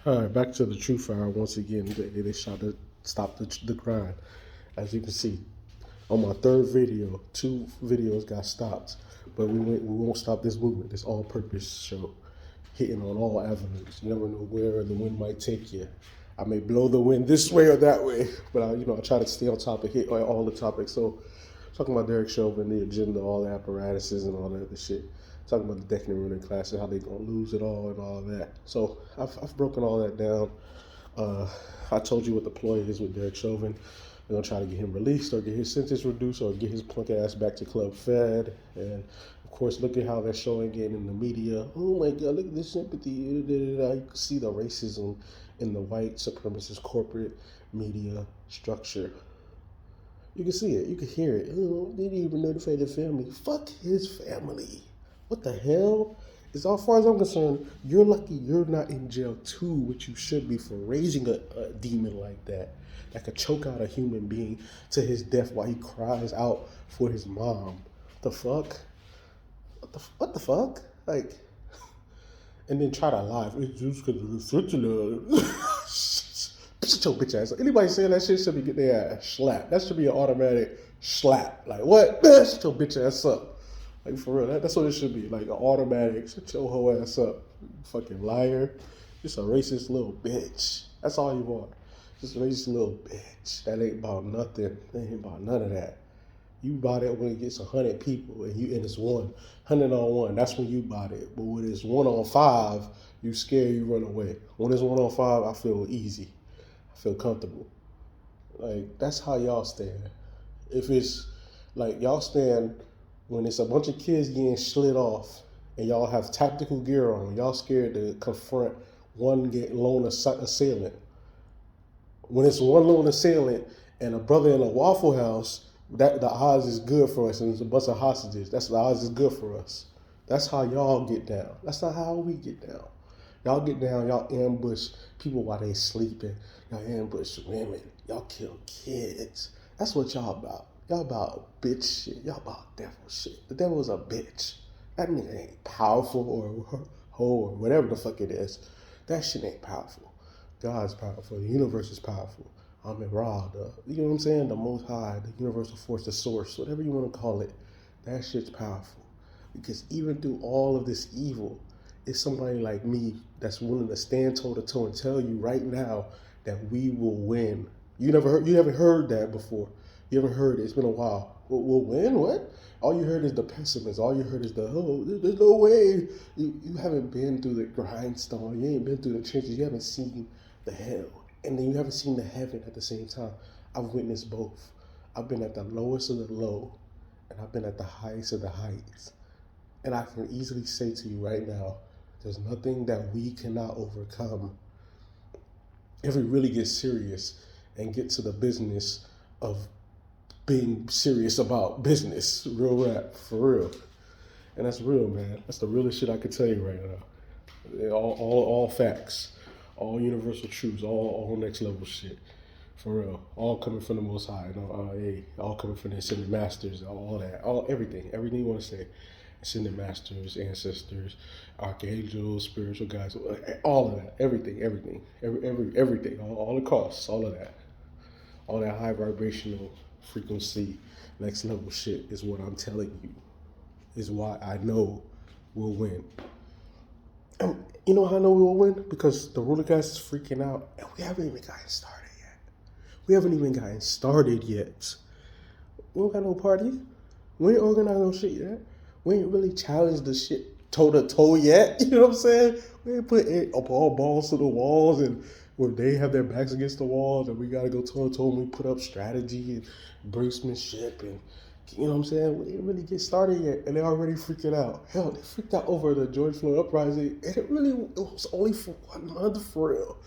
All right, back to the true fire once again. They shot to stop the grind. As you can see, on my third video, 2 videos got stopped, but we won't stop this movement. This all-purpose show, hitting on all avenues. You never know where the wind might take you. I may blow the wind this way or that way, but I try to stay on top and hit all the topics. So, talking about Derek Chauvin, the agenda, all the apparatuses, and all that other shit. Talking about the decadent ruling class and how they gonna lose it all and all that. So I've broken all that down. I told you what the ploy is with Derek Chauvin. They're gonna try to get him released or get his sentence reduced or get his punk ass back to Club Fed. And of course, look at how they're showing it in the media. Oh my God, look at this sympathy. You can see the racism in the white supremacist corporate media structure. You can see it. You can hear it. Oh, they didn't even notify the family. Fuck his family. What the hell? As far as I'm concerned, you're lucky you're not in jail too, which you should be for raising a demon like that could choke out a human being to his death while he cries out for his mom. The fuck? What the fuck? Like, and then try to lie. It's just because of the Switzerland. Shut your bitch ass. Anybody saying that shit should be getting their ass slapped. That should be an automatic slap. Like, what? Man, shut your bitch ass up. Like, for real, that's what it should be. Like, an automatic, shut your whole ass up. You fucking liar. Just a racist little bitch. That's all you are. Just a racist little bitch. That ain't about nothing. That ain't about none of that. You bought it when it gets 100 people and it's 100 on 1. That's when you bought it. But when it's 1 on 5, you scared, you run away. When it's 1 on 5, I feel easy. I feel comfortable. Like, that's how y'all stand. If it's like y'all stand when it's a bunch of kids getting slid off and y'all have tactical gear on, y'all scared to confront one lone assailant. When it's one lone assailant and a brother in a Waffle House, that the odds is good for us, and there's a bunch of hostages. That's the odds is good for us. That's how y'all get down. That's not how we get down. Y'all get down, y'all ambush people while they sleeping. Y'all ambush women. Y'all kill kids. That's what y'all about. Y'all about bitch shit. Y'all about devil shit. The devil is a bitch. That nigga ain't powerful or hoe or whatever the fuck it is. That shit ain't powerful. God's powerful. The universe is powerful. I'm in Ra, you know what I'm saying? The Most High, the universal force, the source, whatever you want to call it. That shit's powerful. Because even through all of this evil, it's somebody like me that's willing to stand toe to toe and tell you right now that we will win. You haven't heard that before. You haven't heard it. It's been a while. We'll win? What? All you heard is the pessimists. All you heard is there's no way. You haven't been through the grindstone. You ain't been through the trenches. You haven't seen the hell. And then you haven't seen the heaven at the same time. I've witnessed both. I've been at the lowest of the low, and I've been at the highest of the heights. And I can easily say to you right now, there's nothing that we cannot overcome if we really get serious and get to the business of being serious about business. Real rap, for real. And that's real, man. That's the realest shit I could tell you right now. All facts. All universal truths, all next level shit, for real. All coming from the Most High, all coming from the ascended masters, all that, everything you want to say, ascended masters, ancestors, archangels, spiritual guides, all of that, everything, all the costs, all of that, all that high vibrational frequency, next level shit is what I'm telling you, is why I know we'll win. And you know how I know we will win? Because the ruler class is freaking out, and we haven't even gotten started yet. We don't got no party. We ain't organized no shit yet. We ain't really challenged the shit toe to toe yet. You know what I'm saying? We ain't put up all balls to the walls, and where they have their backs against the walls, and we gotta go toe to toe, and we put up strategy and brinksmanship and. You know what I'm saying? We didn't really get started yet, and they're already freaking out. Hell, they freaked out over the George Floyd uprising, and it was only for 1 month, for real.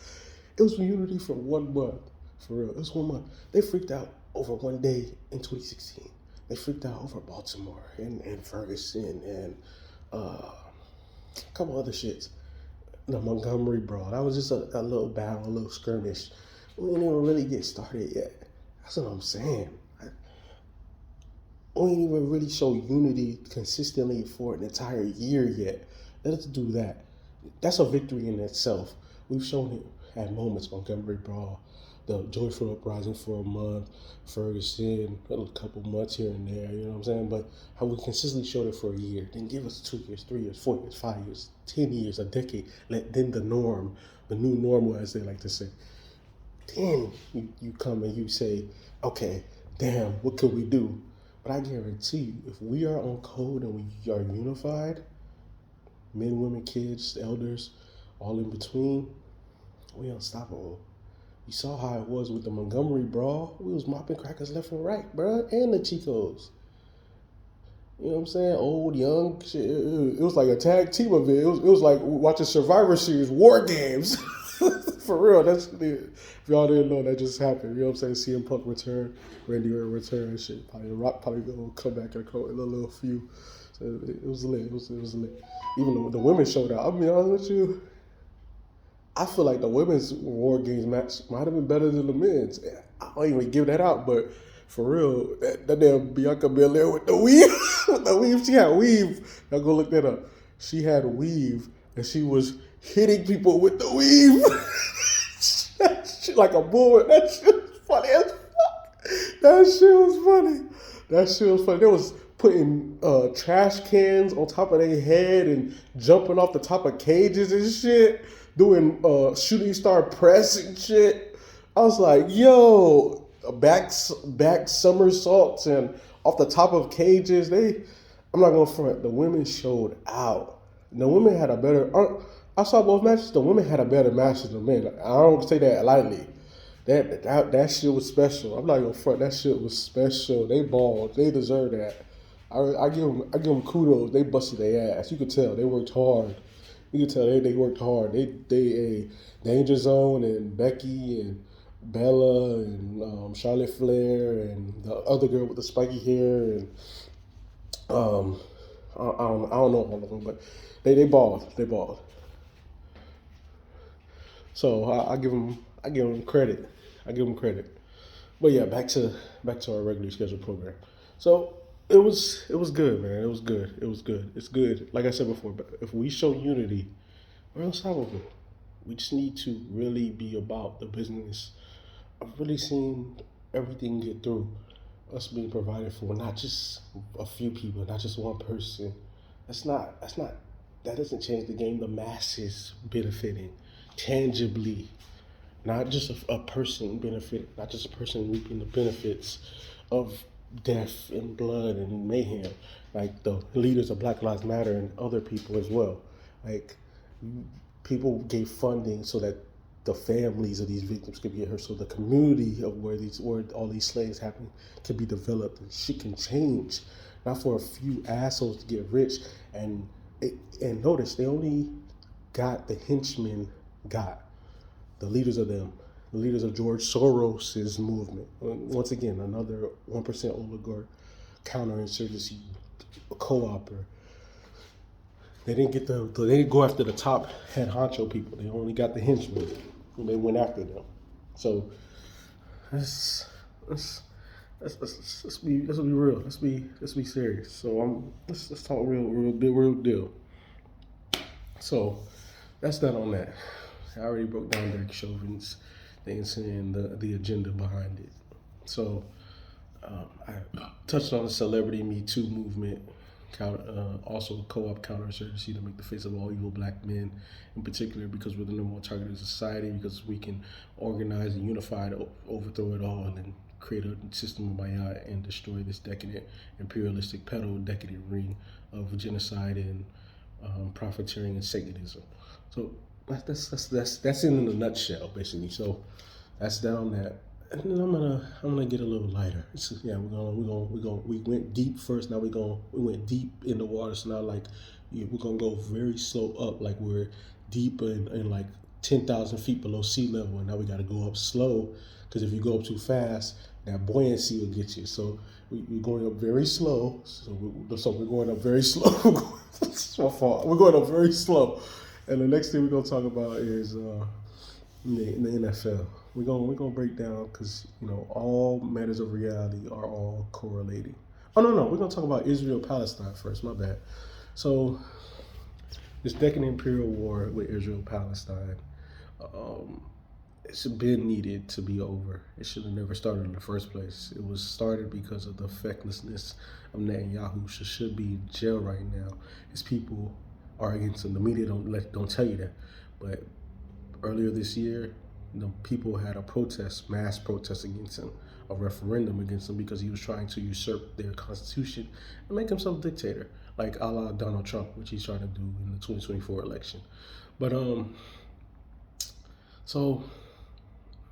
It was unity for 1 month, for real. It was 1 month. They freaked out over one day in 2016. They freaked out over Baltimore and Ferguson and a couple other shits. The Montgomery brawl. That was just a little battle, a little skirmish. We didn't even really get started yet. That's what I'm saying. We ain't even really show unity consistently for an entire year yet. Let us do that. That's a victory in itself. We've shown it at moments. Montgomery Brawl, the joyful uprising for a month, Ferguson, a couple months here and there. You know what I'm saying? But how we consistently showed it for a year, then give us 2 years, 3 years, 4 years, 5 years, 10 years, a decade. Then the norm, the new normal, as they like to say. Then you come and you say, okay, damn, what could we do? But I guarantee you, if we are on code and we are unified, men, women, kids, elders, all in between, we unstoppable. You saw how it was with the Montgomery Brawl. We was mopping crackers left and right, bro, and the Chicos. You know what I'm saying? Old, young, shit. It was like a tag team event. It was like watching Survivor Series War Games. For real, if y'all didn't know, that just happened. You know what I'm saying? CM Punk return, Randy Orton return, and shit. Probably The Rock probably gonna come back in a little few. So it was lit. It was lit. Even the women showed out. I'll be honest with you. I feel like the women's War Games match might have been better than the men's. I don't even give that out, but for real, that damn Bianca Belair with the weave, she had weave. Y'all go look that up. She had weave, and she was hitting people with the weave. Shit like a bull. That shit was funny as fuck. That shit was funny. They was putting trash cans on top of their head and jumping off the top of cages and shit. Doing shooting star press and shit. I was like, yo, back somersaults and off the top of cages. I'm not gonna front. The women showed out. The women had a better. I saw both matches. The women had a better match than the men. I don't say that lightly. That shit was special. I'm not gonna front. That shit was special. They balled. They deserve that. I give them kudos. They busted their ass. You could tell they worked hard. You could tell they worked hard. They Danger Zone and Becky and Bella and Charlotte Flair and the other girl with the spiky hair and I don't know all of them, but they balled. They balled. So I give them credit. I give them credit. But yeah, back to our regularly scheduled program. So it was good, man. It was good. It's good. Like I said before, if we show unity, we're unstoppable. We just need to really be about the business of really seeing everything get through. Us being provided for, not just a few people, not just one person. That doesn't change the game. The masses benefiting tangibly, not just a person benefiting, not just a person reaping the benefits of death and blood and mayhem, like the leaders of Black Lives Matter and other people as well. Like, people gave funding so that the families of these victims could get heard, so the community of where all these slaves happen can be developed and shit can change, not for a few assholes to get rich. And notice they only got the henchmen, got the leaders of them, the leaders of George Soros's movement. Once again, another 1% oligarch, counterinsurgency, co-opter. They didn't go after the top head honcho people. They only got the henchmen. And they went after them. So let's be real. Let's be serious. So let's talk real deal. So that's that on that. I already broke down Derek Chauvin's things and the agenda behind it. So I touched on the celebrity Me Too movement. Also co-op counterinsurgency to make the face of all evil black men, in particular because we're the number one targeted society, because we can organize and unify to overthrow it all and then create a system of Maya and destroy this decadent, imperialistic, pedo-decadent ring of genocide and profiteering and Satanism. So that's in a nutshell, basically. So that's down that. And then I'm gonna get a little lighter. We went deep first. Now we went deep in the water. So now we're gonna go very slow up. Like we're deep in like 10,000 feet below sea level. And now we got to go up slow, because if you go up too fast, that buoyancy will get you. So we're going up very slow. So we're going up very slow. It's my fault. We're going up very slow. And the next thing we're gonna talk about is in the NFL. We're gonna break down, because all matters of reality are all correlating. Oh no, we're gonna talk about Israel-Palestine first. My bad. So this decadent imperial war with Israel-Palestine, Um, it's been needed to be over. It should have never started in the first place. It was started because of the fecklessness of Netanyahu. Should be in jail right now. His people are against him. The media don't tell you that, but earlier this year, people had a protest, mass protest against him, a referendum against him because he was trying to usurp their constitution and make himself dictator, like a la Donald Trump, which he's trying to do in the 2024 election. But so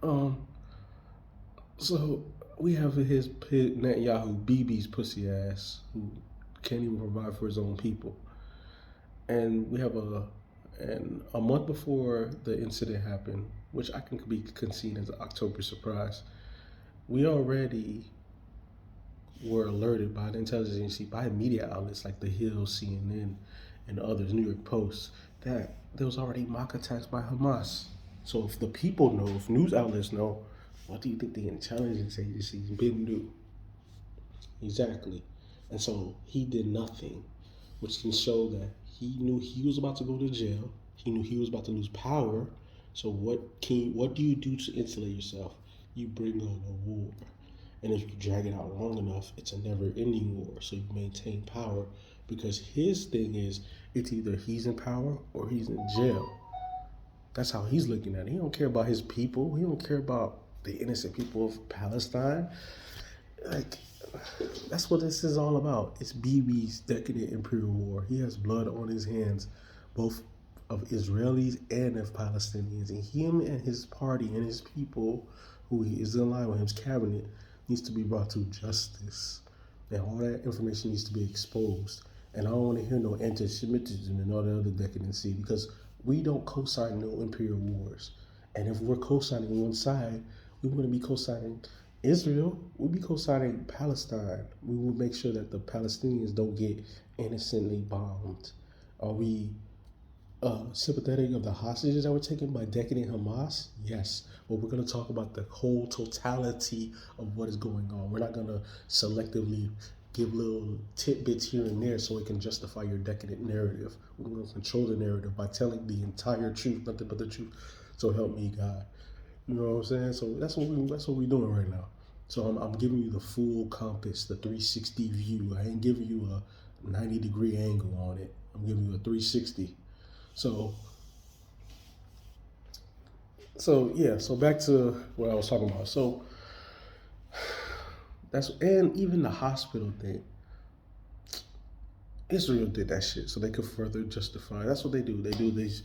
um, so we have his Netanyahu, BB's pussy ass, who can't even provide for his own people, and we have a month before the incident happened, which I can be conceded as an October surprise. We already were alerted by the intelligence agency, by media outlets like The Hill, CNN, and others, New York Post, that there was already mock attacks by Hamas. So if the people know, if news outlets know, what do you think the intelligence agencies been do? Exactly. And so he did nothing, which can show that he knew he was about to go to jail. He knew he was about to lose power. So what do you do to insulate yourself? You bring on a war. And if you drag it out long enough, it's a never ending war. So you maintain power because his thing is it's either he's in power or he's in jail. That's how he's looking at it. He don't care about his people. He don't care about the innocent people of Palestine. Like, that's what this is all about. It's BB's decadent imperial war. He has blood on his hands, both of Israelis and of Palestinians. And him and his party and his people, who he is in line with his cabinet, needs to be brought to justice. And all that information needs to be exposed. And I don't want to hear no anti-Semitism and all the other decadency because we don't co-sign no imperial wars. And if we're co-signing one side, we want to be co-signing Israel. We'll be co-signing Palestine. We will make sure that the Palestinians don't get innocently bombed. Are we sympathetic of the hostages that were taken by decadent Hamas? Yes, but we're going to talk about the whole totality of what is going on. We're not going to selectively give little tidbits here and there so it can justify your decadent narrative. We're going to control the narrative by telling the entire truth, nothing but the truth. So help me God. You know what I'm saying? So that's what we're doing right now. So I'm giving you the full compass, the 360 view. I ain't giving you a 90-degree angle on it. I'm giving you a 360. So yeah, so back to what I was talking about. So and even the hospital thing. Israel did that shit so they could further justify. That's what they do. They do these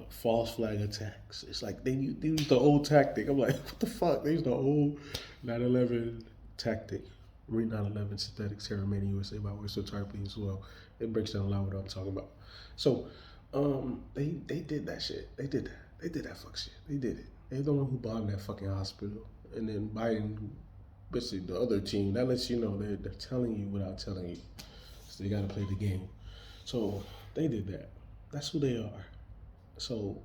false flag attacks. It's like they use the old tactic. I'm like, what the fuck? They use the old 9/11 tactic. Read 9/11 Synthetic Terror Made in USA by Winston Tarpley as well. It breaks down a lot what I'm talking about. So they did that shit. They did that. They did that fuck shit. They did it. They're the one who bombed that fucking hospital. And then Biden, basically the other team, that lets you know they're telling you without telling you. So they gotta play the game. So they did that. That's who they are. So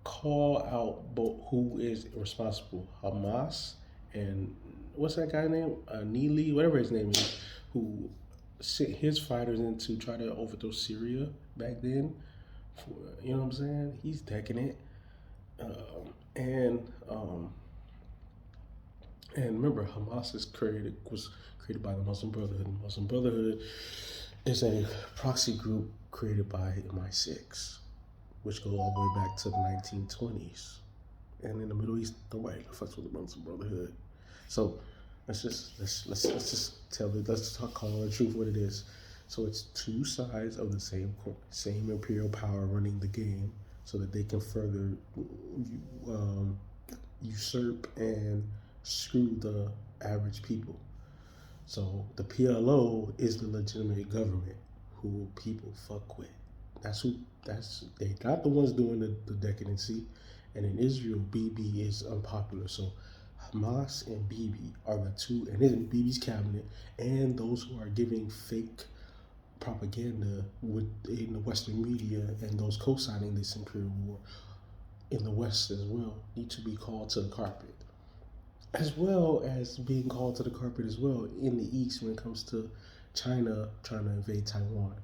call out both who is responsible, Hamas and what's that guy name? Neely, whatever his name is, who sent his fighters in to try to overthrow Syria back then. You know what I'm saying? He's decadent. And remember, Hamas was created by the Muslim Brotherhood. The Muslim Brotherhood is a proxy group created by MI6, which goes all the way back to the 1920s. And in the Middle East, nobody fucks with the Muslim Brotherhood. So let's just call the truth what it is. So it's two sides of the same coin, same imperial power running the game, so that they can further usurp and screw the average people. So the PLO is the legitimate government who people fuck with. They not the ones doing the decadency. And in Israel, BB is unpopular. So Hamas and BB are the two, and in BB's cabinet, and those who are giving fake propaganda in the Western media and those co-signing this imperial war in the West as well need to be called to the carpet, as well as being called to the carpet as well in the East when it comes to China trying to invade Taiwan,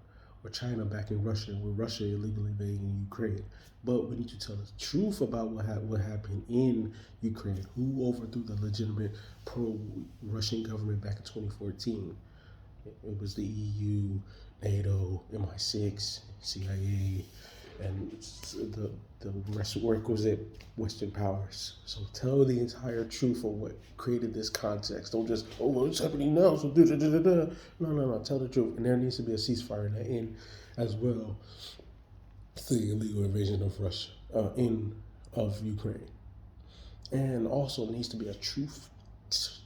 or China backing Russia, with Russia illegally invading Ukraine. But we need to tell the truth about what happened in Ukraine. Who overthrew the legitimate pro-Russian government back in 2014? It was the EU, NATO, MI6, CIA, and the requisite Western powers. So tell the entire truth of what created this context. Don't just, oh, well, it's happening now, so da da da da da. No. Tell the truth. And there needs to be a ceasefire in the end as well. The illegal invasion of Russia, of Ukraine. And also needs to be a truth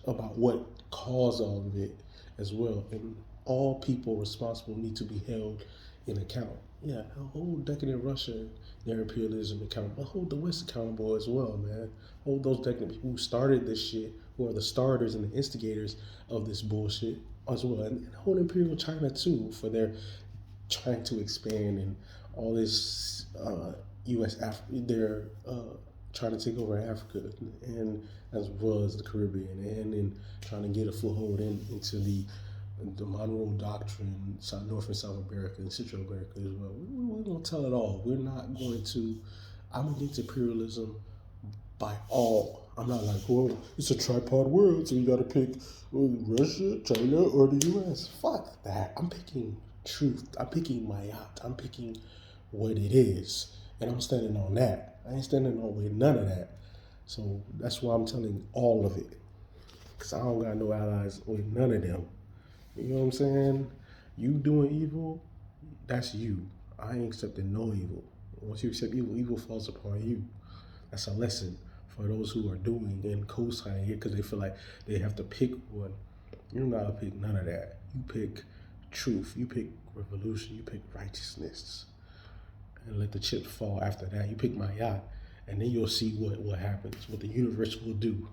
about what caused all of it as well. And all people responsible need to be held in account. Yeah, hold decadent Russia and their imperialism accountable, but hold the West accountable as well, man. Hold those decadent people who started this shit, who are the starters and the instigators of this bullshit as well. And hold Imperial China too for their trying to expand and all this they're trying to take over Africa and as well as the Caribbean, and in trying to get a foothold into the Monroe Doctrine, North and South America and Central America as well. We're going to tell it all. We're not going to. I'm against imperialism by all. I'm not like, well, it's a tripod world, so you got to pick Russia, China, or the U.S. Fuck that. I'm picking truth. I'm picking my yacht. I'm picking what it is, and I'm standing on that. I ain't standing on with none of that. So that's why I'm telling all of it, because I don't got no allies with none of them. You know what I'm saying? You doing evil, that's you. I ain't accepting no evil. Once you accept evil, evil falls upon you. That's a lesson for those who are doing and co-signing it because they feel like they have to pick one. You're not gonna pick none of that. You pick truth. You pick revolution. You pick righteousness. And let the chips fall after that. You pick my yacht, and then you'll see what happens, what the universe will do.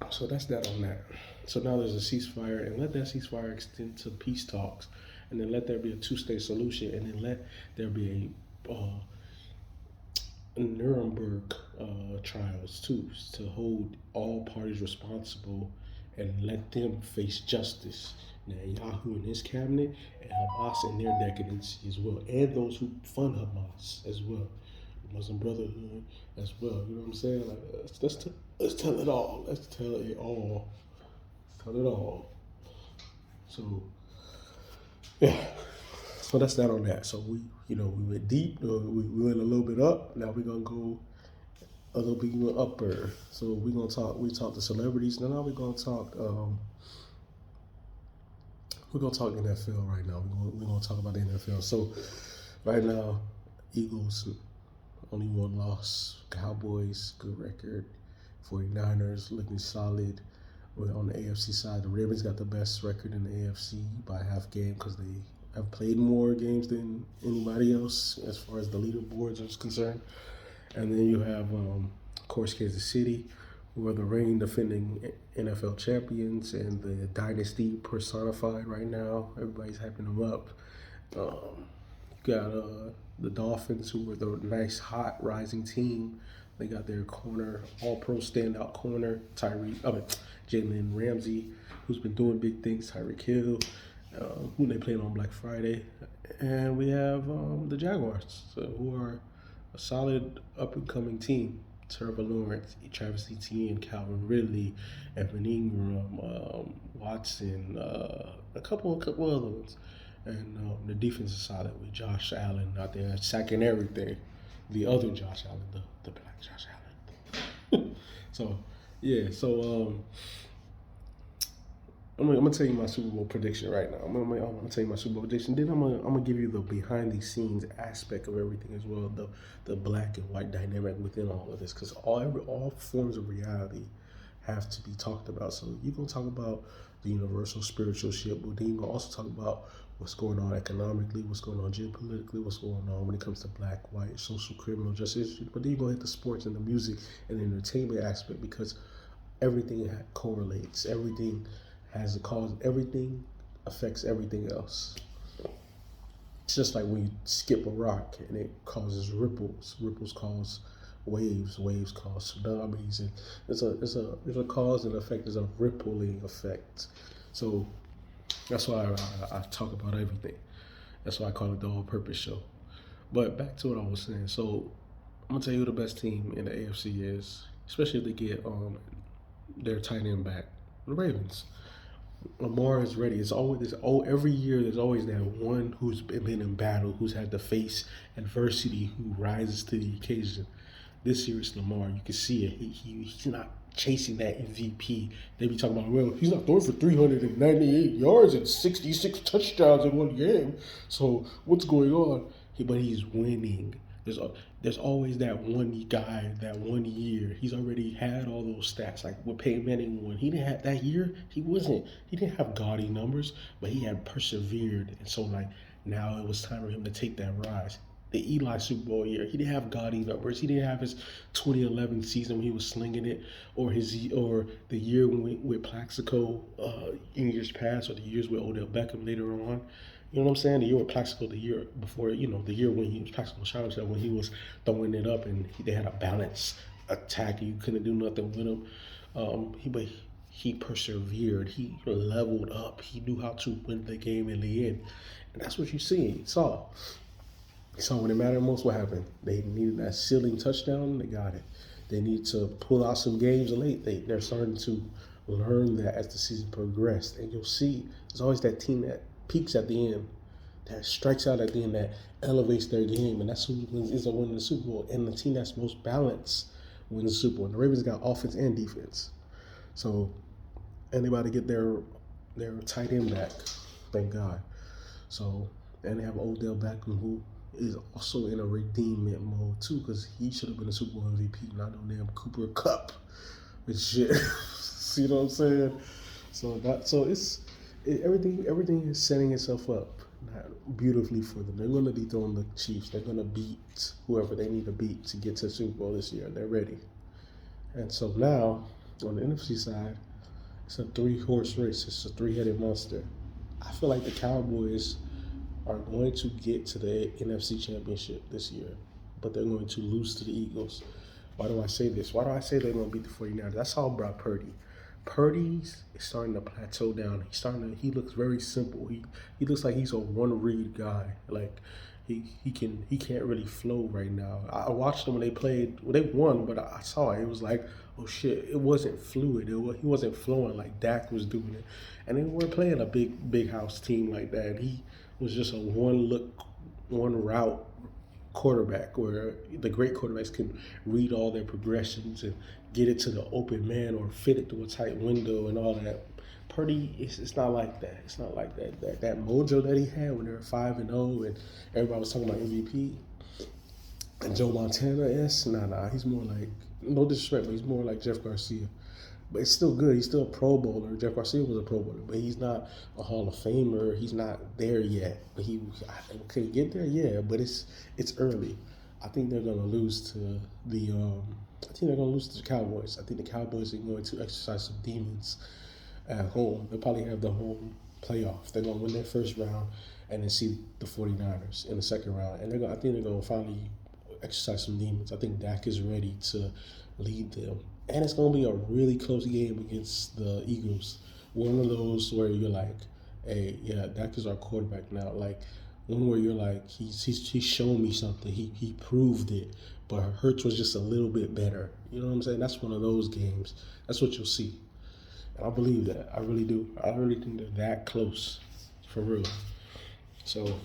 So that's that on that. So now there's a ceasefire, and let that ceasefire extend to peace talks, and then let there be a two-state solution, and then let there be a Nuremberg trials too, to hold all parties responsible and let them face justice. Netanyahu and his cabinet, and Hamas and their decadence as well, and those who fund Hamas as well, the Muslim Brotherhood as well. You know what I'm saying? Like, let's tell it all. Let's tell it all. Tell it all. So yeah. So that's that on that. So we went deep. We went a little bit up. Now we're gonna go a little bit even upper. So we're gonna talk. We talk to celebrities. Now we're gonna talk. We're gonna talk NFL right now. We're gonna talk about the NFL. So right now, Eagles only one loss. Cowboys good record. 49ers looking solid. We're on the AFC side. The Ravens got the best record in the AFC by half game because they have played more games than anybody else as far as the leaderboards are concerned. And then you have, of course, Kansas City, who are the reigning defending NFL champions and the dynasty personified right now. Everybody's hyping them up. You got the Dolphins, who were the nice, hot, rising team. They got their corner, all-pro standout corner, Jalen Ramsey, who's been doing big things, Tyreek Hill, who they played on Black Friday. And we have the Jaguars, who are a solid up-and-coming team. Trevor Lawrence, Travis Etienne, Calvin Ridley, Evan Ingram, Watson, a couple other ones. And the defense is solid with Josh Allen out there sacking everything. The other Josh Allen, the black Josh Allen. So I'm gonna tell you my Super Bowl prediction right now. I'm gonna tell you my Super Bowl prediction. Then I'm gonna give you the behind the scenes aspect of everything as well, the black and white dynamic within all of this, because all forms of reality have to be talked about. So you're gonna talk about the universal spiritual shit, but then you're gonna also talk about what's going on economically, what's going on geopolitically, what's going on when it comes to black, white, social, criminal justice. But then you're gonna hit the sports and the music and the entertainment aspect, because everything correlates. Everything has a cause. Everything affects everything else. It's just like when you skip a rock and it causes ripples. Ripples cause waves. Waves cause tsunamis. And there's a cause and effect. There's a rippling effect. So That's why I talk about everything. That's why I call it the all-purpose show. But back to what I was saying. So I'm gonna tell you who the best team in the AFC is, especially if they get their tight end back. The Ravens. Lamar is ready. It's always every year. There's always that one who's been in battle, who's had to face adversity, who rises to the occasion. This year it's Lamar. You can see it. He's not chasing that MVP. They be talking about, well, he's not throwing for 398 yards and 66 touchdowns in one game. So what's going on? But he's winning. There's always that one guy, that one year. He's already had all those stats. Like what Peyton Manning won. He didn't have that year. He didn't have gaudy numbers, but he had persevered. And so like now it was time for him to take that rise. The Eli Super Bowl year, he didn't have gaudy numbers. He didn't have his 2011 season when he was slinging it, or the year with Plaxico in years past, or the years with Odell Beckham later on. You know what I'm saying? The year with Plaxico, the year before, the year when he was Plaxico shot himself, when he was throwing it up and they had a balanced attack and you couldn't do nothing with him. But he persevered. He leveled up. He knew how to win the game in the end. And that's what you saw. So when it mattered most, what happened? They needed that ceiling touchdown. They got it. They need to pull out some games late. They're starting to learn that as the season progressed. And you'll see there's always that team that peaks at the end, that strikes out at the end, that elevates their game. And that's who ends up winning the Super Bowl. And the team that's most balanced wins the Super Bowl. And the Ravens got offense and defense. So, and they about to get their tight end back. Thank God. So, and they have Odell Beckham, who is also in a redeemment mode too, because he should have been a Super Bowl MVP, not no damn Cooper Cup and shit. See what I'm saying? Everything is setting itself up beautifully for them. They're going to be throwing the Chiefs. They're going to beat whoever they need to beat to get to the Super Bowl this year. They're ready. And so now on the NFC side, it's a 3-horse race. It's a 3-headed monster. I feel like the Cowboys are going to get to the NFC Championship this year, but they're going to lose to the Eagles. Why do I say this? Why do I say they're going to beat the 49ers? That's all about Purdy. Purdy's is starting to plateau down. He looks very simple. He looks like he's a one-read guy. Like he can't really flow right now. I watched them when they played. Well, they won, but I saw it. It was like, oh shit, it wasn't fluid. He wasn't flowing like Dak was doing it. And they weren't playing a big house team like that. He was just a one route quarterback, where the great quarterbacks can read all their progressions and get it to the open man or fit it through a tight window and all that. Purdy, it's not like that. It's not like that. That mojo that he had when they were 5-0 and everybody was talking about MVP and Joe Montana. Nah. He's more like, no disrespect, but he's more like Jeff Garcia. But it's still good. He's still a Pro Bowler. Jeff Garcia was a Pro Bowler, but he's not a Hall of Famer. He's not there yet. But can he get there? Yeah, but it's early. I think they're gonna lose to the Cowboys. I think the Cowboys are going to exercise some demons at home. They'll probably have the home playoff. They're gonna win their first round and then see the 49ers in the second round. And I think they're gonna finally exercise some demons. I think Dak is ready to lead them. And it's going to be a really close game against the Eagles. One of those where you're like, hey, yeah, Dak is our quarterback now. Like, one where you're like, he's shown me something. He proved it. But Hurts was just a little bit better. You know what I'm saying? That's one of those games. That's what you'll see. And I believe that. I really do. I really think they're that close. For real. So,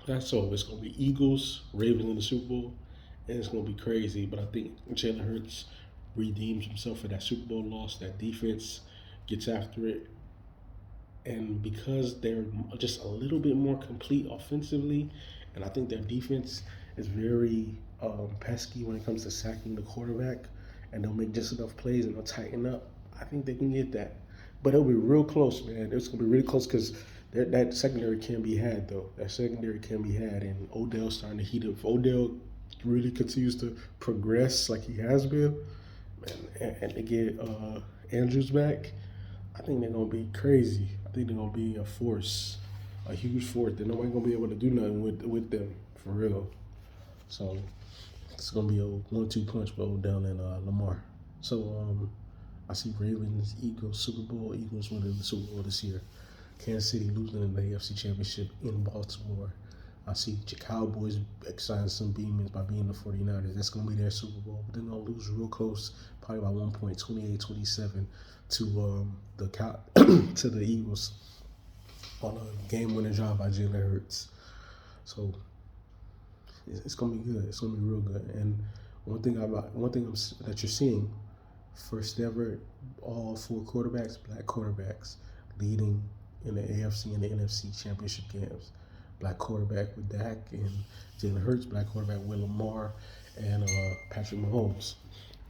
that's all. It's going to be Eagles, Ravens in the Super Bowl. And it's going to be crazy, but I think Jalen Hurts redeems himself for that Super Bowl loss. That defense gets after it. And because they're just a little bit more complete offensively, and I think their defense is very pesky when it comes to sacking the quarterback, and they'll make just enough plays and they'll tighten up, I think they can get that. But it'll be real close, man. It's going to be really close because that secondary can be had, though. That secondary can be had, and Odell's starting to heat up. If Odell really continues to progress like he has been, and they get Andrews back, I think they're going to be crazy. I think they're going to be a huge force that nobody's going to be able to do nothing with them, for real. So it's going to be a 1-2 punch with Odell and Lamar. So I see Ravens, Eagles, Super Bowl, Eagles winning the Super Bowl this year. Kansas City losing in the AFC Championship in Baltimore. I see the Cowboys exciting some demons by being the 49ers. That's going to be their Super Bowl. But they're going to lose real close, probably by 1 point, 28-27 to to the Eagles on a game-winning drive by Jalen Hurts. So it's going to be good. It's going to be real good. And one thing that you're seeing, first ever, all 4 quarterbacks, black quarterbacks, leading in the AFC and the NFC championship games. Black quarterback with Dak and Jalen Hurts, black quarterback with Lamar and Patrick Mahomes.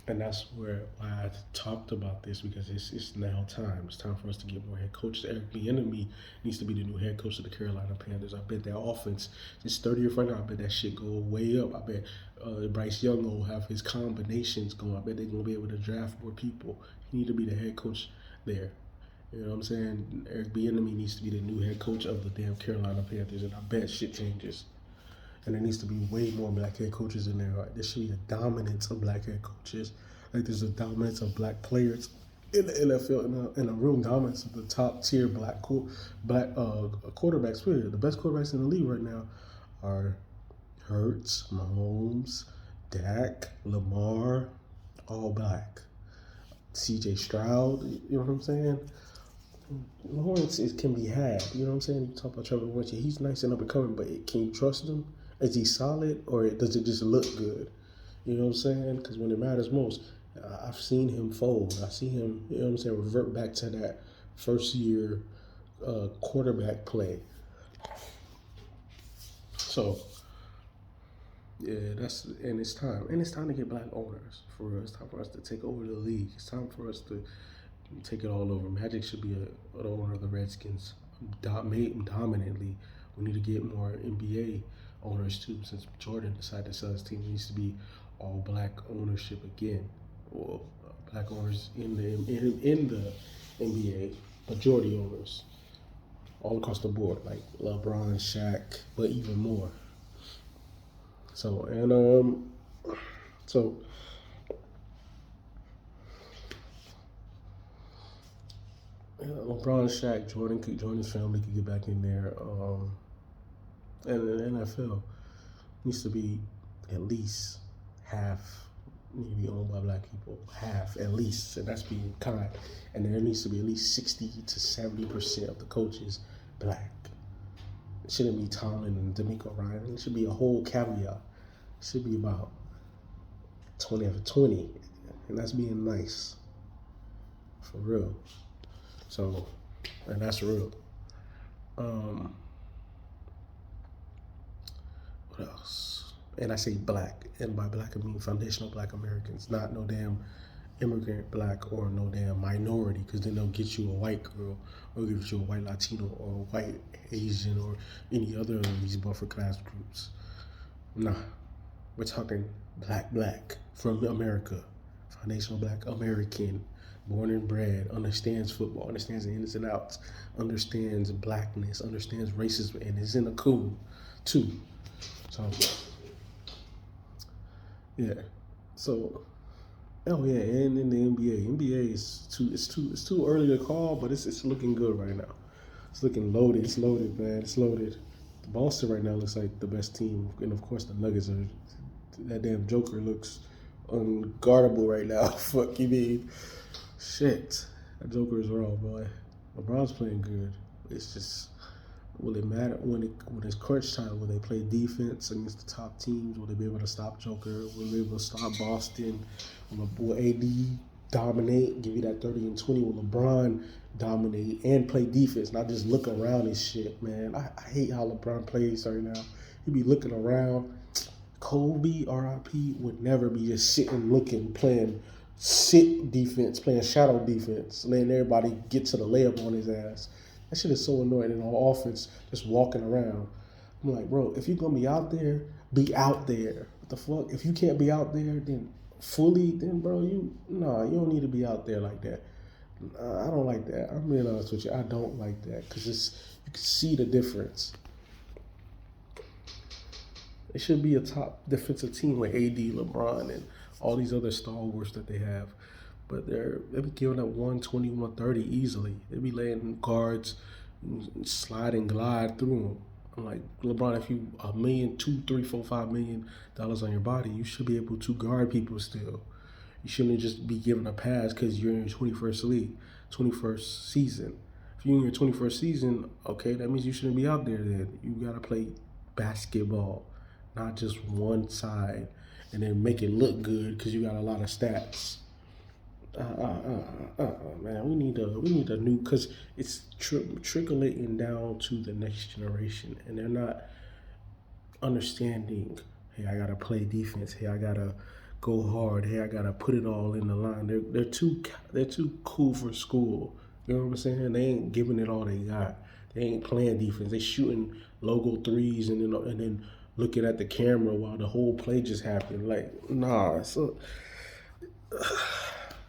And that's where I talked about this, because it's now time. It's time for us to get more head coaches. Eric Bieniemy needs to be the new head coach of the Carolina Panthers. I bet their offense is 30th right now. I bet that shit go way up. I bet Bryce Young will have his combinations going. I bet they're going to be able to draft more people. He need to be the head coach there. You know what I'm saying? Eric Bieniemy needs to be the new head coach of the damn Carolina Panthers, and I bet shit changes. And there needs to be way more black head coaches in there. Right? There should be a dominance of black head coaches. Like there's a dominance of black players in the NFL, and a real dominance of the top tier black quarterbacks. Period. The best quarterbacks in the league right now are Hurts, Mahomes, Dak, Lamar, all black. C.J. Stroud, you know what I'm saying? Lawrence can be had, you know what I'm saying? You talk about Trevor Lawrence, he's nice and up and coming, but can you trust him? Is he solid, or does it just look good? You know what I'm saying? Because when it matters most, I've seen him fold. I see him, you know what I'm saying, revert back to that first year quarterback play. So, yeah, and it's time. And it's time to get black owners for us. It's time for us to take over the league. It's time for us to take it all over. Magic should be an owner of the Redskins dominantly. We need to get more NBA owners too. Since Jordan decided to sell his team, it needs to be all black ownership again, or black owners in the NBA, majority owners all across the board, like LeBron, Shaq, but even more. So LeBron, Shaq, Jordan's family could get back in there. And the NFL needs to be at least half need to be owned by black people. Half, at least, and that's being kind. And there needs to be at least 60 to 70% of the coaches black. It shouldn't be Tomlin and D'Amico Ryan. It should be a whole caveat. It should be about 20 out of 20. And that's being nice. For real. So, and that's real. What else? And I say black. And by black, I mean foundational black Americans. Not no damn immigrant black or no damn minority, because then they'll get you a white girl or get you a white Latino or a white Asian or any other of these buffer class groups. Nah. We're talking black from America. Foundational black American. Born and bred, understands football, understands the ins and outs, understands blackness, understands racism, and is in a cool too. So, yeah. So, oh yeah, and in the NBA is too early to call, but it's looking good right now. It's looking loaded. It's loaded, man. It's loaded. Boston right now looks like the best team, and of course the Nuggets are. That damn Joker looks unguardable right now. Fuck you mean? Shit, that Joker is raw, boy. LeBron's playing good. It's just, will it matter when it's crunch time? Will they play defense against the top teams? Will they be able to stop Joker? Will they be able to stop Boston? Will AD dominate, give you that 30 and 20? Will LeBron dominate and play defense, not just look around and shit, man? I hate how LeBron plays right now. He be looking around. Kobe, R.I.P., would never be just sitting, looking, playing sit defense, playing shadow defense, letting everybody get to the layup on his ass. That shit is so annoying. And on offense, just walking around. I'm like, bro, if you're going to be out there, be out there. What the fuck? If you can't be out there, then fully, then, bro, you don't need to be out there like that. I don't like that. I'm being honest with you. I don't like that, because you can see the difference. It should be a top defensive team with AD, LeBron, and all these other stalwarts that they have. But they be giving up 120, 130 easily. They be laying guards, slide and glide through them. I'm like, LeBron, if you $1 million, $2, $3, $4, $5 million on your body, you should be able to guard people still. You shouldn't just be given a pass because you're in your 21st league, 21st season. If you're in your 21st season, okay, that means you shouldn't be out there then. You got to play basketball, not just one side, and then make it look good because you got a lot of stats. Man, we need a new, because it's trickling down to the next generation, and they're not understanding. Hey, I gotta play defense. Hey, I gotta go hard. Hey, I gotta put it all in the line. They're too cool for school. You know what I'm saying? They ain't giving it all they got. They ain't playing defense. They shooting logo threes and then looking at the camera while the whole play just happened. Like, nah. So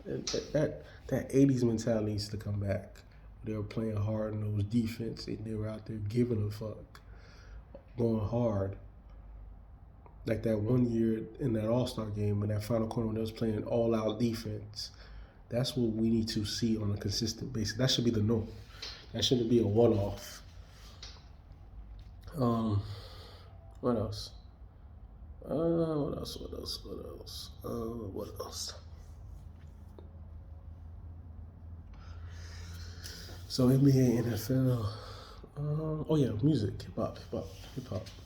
that 80s mentality needs to come back. They were playing hard nosed defense and they were out there giving a fuck, going hard. Like that one year in that All-Star game in that final quarter when they was playing all out defense. That's what we need to see on a consistent basis. That should be the norm. That shouldn't be a one-off. What else? What else? So NBA, NFL. Oh yeah, music, hip hop.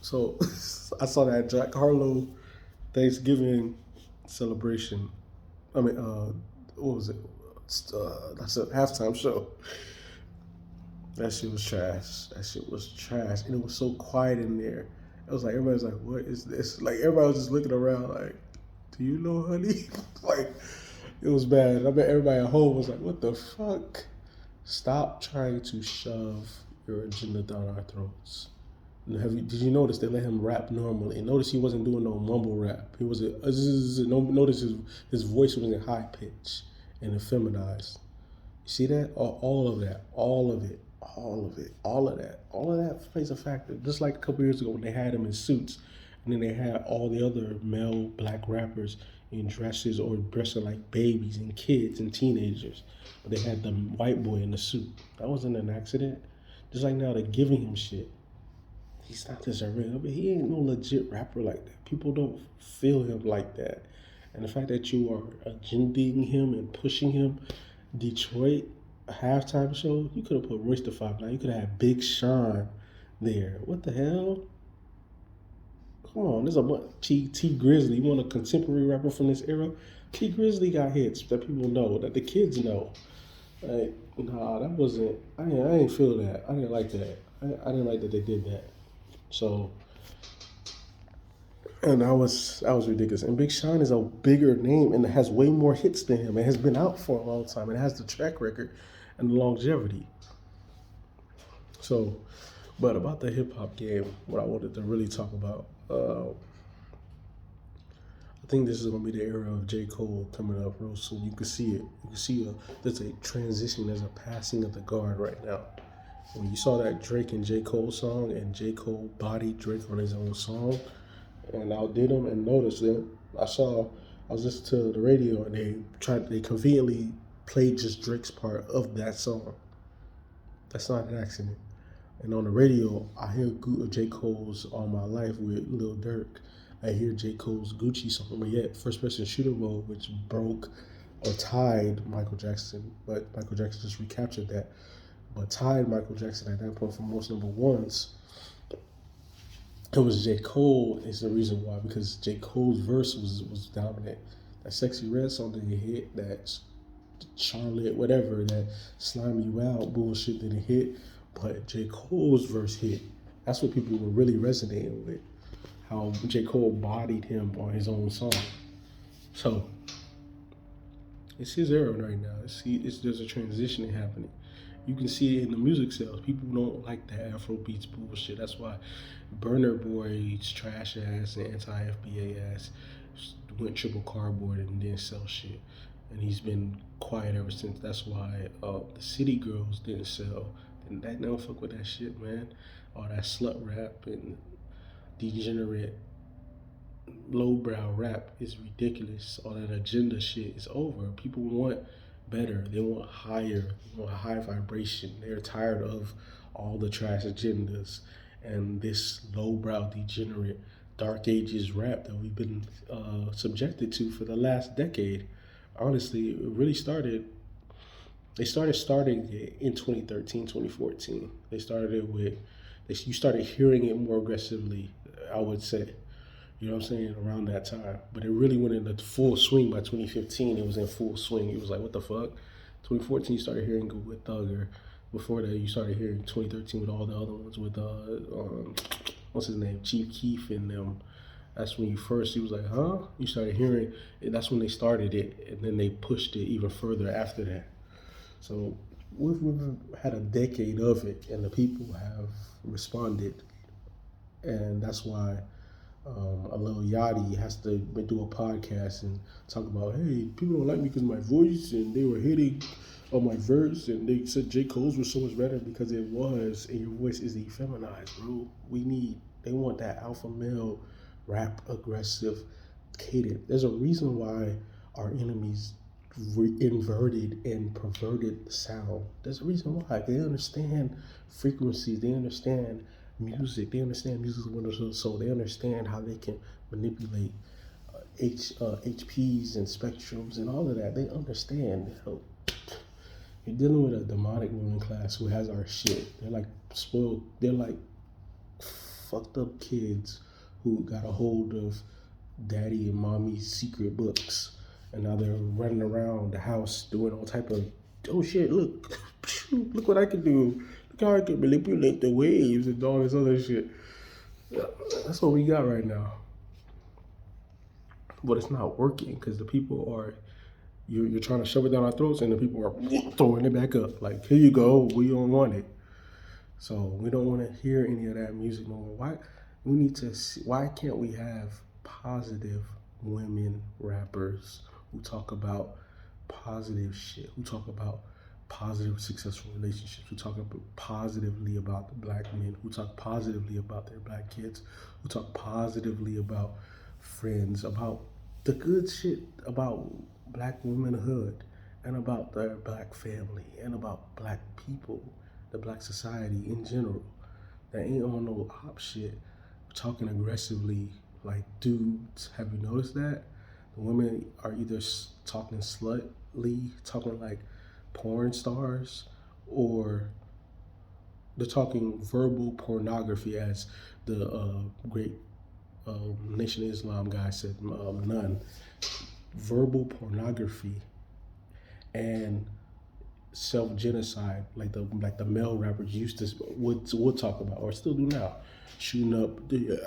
So I saw that Jack Harlow Thanksgiving celebration. I mean, what was it? That's a halftime show. That shit was trash. And it was so quiet in there. It was like everybody's like, "What is this?" Like everybody was just looking around, like, "Do you know, honey?" Like, it was bad. I bet everybody at home was like, "What the fuck?" Stop trying to shove your agenda down our throats. Did you notice they let him rap normally? Notice he wasn't doing no mumble rap. He was notice his voice was in high pitch and effeminized. You see that? All of that, all of that plays a factor. Just like a couple years ago when they had him in suits, and then they had all the other male black rappers in dresses or dressing like babies and kids and teenagers. But they had the white boy in the suit. That wasn't an accident. Just like now they're giving him shit. He's not deserving of it. He ain't no legit rapper like that. People don't feel him like that. And the fact that you are agendaing him and pushing him, Detroit halftime show, you could have put Royce the 5'9". You could have had Big Sean there. What the hell? Come on, there's a bunch. T Grizzly. You want a contemporary rapper from this era? T Grizzly got hits that people know, that the kids know. Like, nah, that wasn't. I didn't feel that. I didn't like that. I didn't like that they did that. So, and that was ridiculous. And Big Sean is a bigger name and has way more hits than him. It has been out for a long time. It has the track record and the longevity. So, but about the hip hop game, what I wanted to really talk about, I think this is gonna be the era of J. Cole coming up real soon. You can see it. You can see there's a transition. There's a passing of the guard right now. When you saw that Drake and J. Cole song, and J. Cole bodied Drake on his own song, and outdid him and noticed them. I was listening to the radio and they conveniently played just Drake's part of that song. That's not an accident. And on the radio, I hear J. Cole's All My Life with Lil Durk. I hear J. Cole's Gucci song, but yet First Person Shooter Mode, which broke or tied Michael Jackson, but Michael Jackson just recaptured that, but tied Michael Jackson at that point for most number ones. It was J. Cole is the reason why, because J. Cole's verse was dominant. That Sexy Red song didn't hit, that Charlotte, whatever, that Slime You Out bullshit didn't hit, but J. Cole's verse hit. That's what people were really resonating with, how J. Cole bodied him on his own song. So, it's his era right now. There's a transition happening. You can see it in the music sales. People don't like the Afro beats bullshit. That's why Burner Boy's trash ass and anti-FBA ass went triple cardboard and didn't sell shit. And he's been quiet ever since. That's why the City Girls didn't sell. And they don't fuck with that shit, man. All that slut rap and degenerate lowbrow rap is ridiculous. All that agenda shit is over. People want better. They want higher. They want high vibration. They're tired of all the trash agendas and this lowbrow, degenerate, dark ages rap that we've been subjected to for the last decade. Honestly, it really started. They starting it in 2013, 2014. They started it with. You started hearing it more aggressively, I would say. You know what I'm saying? Around that time. But it really went into full swing by 2015. It was in full swing. It was like, what the fuck? 2014, you started hearing it with Thugger. Before that, you started hearing 2013 with all the other ones with, what's his name? Chief Keef and them. That's when you was like, huh? You started hearing it. That's when they started it. And then they pushed it even further after that. So we've had a decade of it, and the people have responded. And that's why a little Yachty has to do a podcast and talk about, hey, people don't like me because of my voice, and they were hating on my verse, and they said J. Cole's was so much better because it was, and your voice is effeminized, bro. They want that alpha male, rap, aggressive cadence. There's a reason why our enemies inverted and perverted the sound. There's a reason why. They understand frequencies, they understand music. They understand music is windows of the soul. They understand how they can manipulate HPs and spectrums and all of that. They understand. You're dealing with a demonic ruling class who has our shit. They're like spoiled. They're like fucked up kids who got a hold of daddy and mommy's secret books, and now they're running around the house doing all type of, oh shit, look what I can do. Look how I can manipulate the waves and all this other shit. That's what we got right now. But it's not working because the people are, you're trying to shove it down our throats, and the people are throwing it back up. Like, here you go, we don't want it. So we don't want to hear any of that music no more. Why can't we have positive women rappers who talk about positive shit, who talk about positive successful relationships, who talk positively about the black men, who talk positively about their black kids, who talk positively about friends, about the good shit, about black womanhood, and about their black family, and about black people, the black society in general. That ain't on no op shit, talking aggressively like dudes. Have you noticed that? The women are either talking slutly, talking like porn stars, or they're talking verbal pornography, as the great Nation of Islam guy said, none. Verbal pornography and self-genocide, like the male rappers used to would talk about, or still do now, shooting up.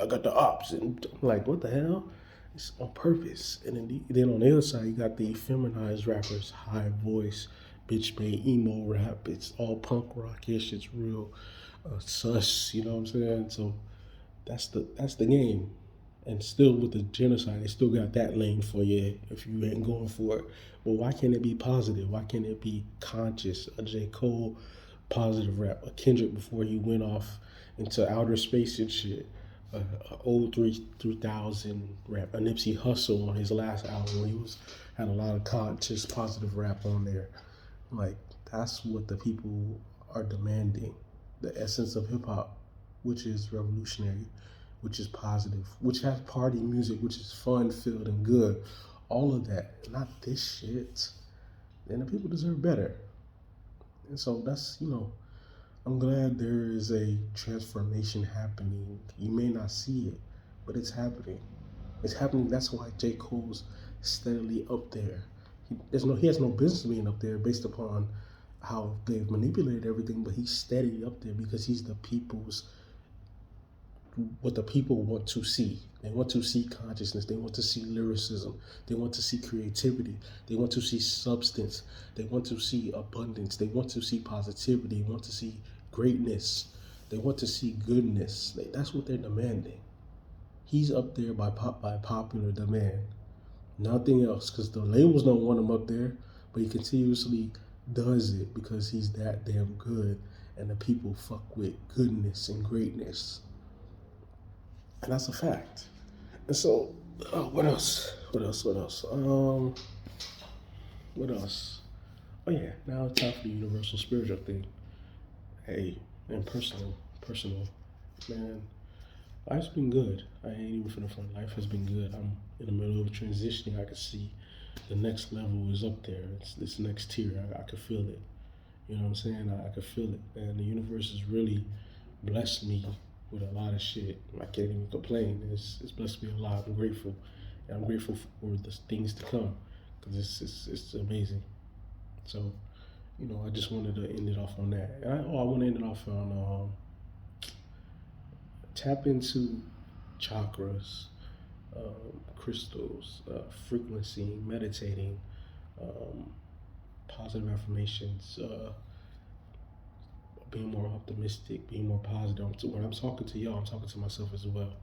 I got the ops, and I'm like, what the hell? It's on purpose. And then on the other side, you got the feminized rappers, high voice, bitch made emo rap. It's all punk rockish. It's real sus. You know what I'm saying? So that's the game. And still with the genocide, they still got that lane for you if you ain't going for it. But why can't it be positive? Why can't it be conscious? A J. Cole positive rap, a Kendrick before he went off into outer space and shit, a old 3000 rap, a Nipsey Hussle on his last album when he had a lot of conscious positive rap on there. Like, that's what the people are demanding. The essence of hip hop, which is revolutionary, which is positive, which has party music, which is fun filled and good. All of that, not this shit. And the people deserve better. And so that's, I'm glad there is a transformation happening. You may not see it, but it's happening. It's happening. That's why J. Cole's steadily up there. He has no business being up there based upon how they've manipulated everything, but he's steady up there because he's what the people want to see. They want to see consciousness. They want to see lyricism. They want to see creativity. They want to see substance. They want to see abundance. They want to see positivity. They want to see greatness. They want to see goodness. That's what they're demanding. He's up there by popular demand. Nothing else, because the labels don't want him up there, but he continuously does it because he's that damn good, and the people fuck with goodness and greatness. And that's a fact. And so, what else? What else? Oh yeah, now it's time for the universal spiritual thing. Hey, and personal, man. Life's been good. I ain't even finna front. Life has been good. I'm in the middle of transitioning. I can see the next level is up there. It's this next tier. I can feel it. You know what I'm saying? I can feel it. And the universe has really blessed me with a lot of shit. I can't even complain. It's blessed me a lot. I'm grateful. And I'm grateful for the things to come because it's amazing. So, I just wanted to end it off on that. I want to end it off on tap into chakras, crystals, frequency, meditating, um, positive affirmations, being more optimistic, being more positive. When I'm talking to y'all, I'm talking to myself as well.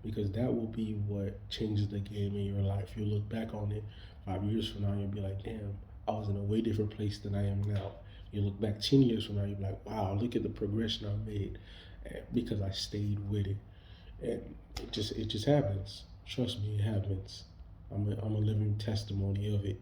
Because that will be what changes the game in your life. You'll look back on it 5 years from now, and you'll be like, damn, I was in a way different place than I am now. You look back 10 years from now, you'll be like, wow, look at the progression I made because I stayed with it. And it just happens. Trust me, it happens. I'm a living testimony of it.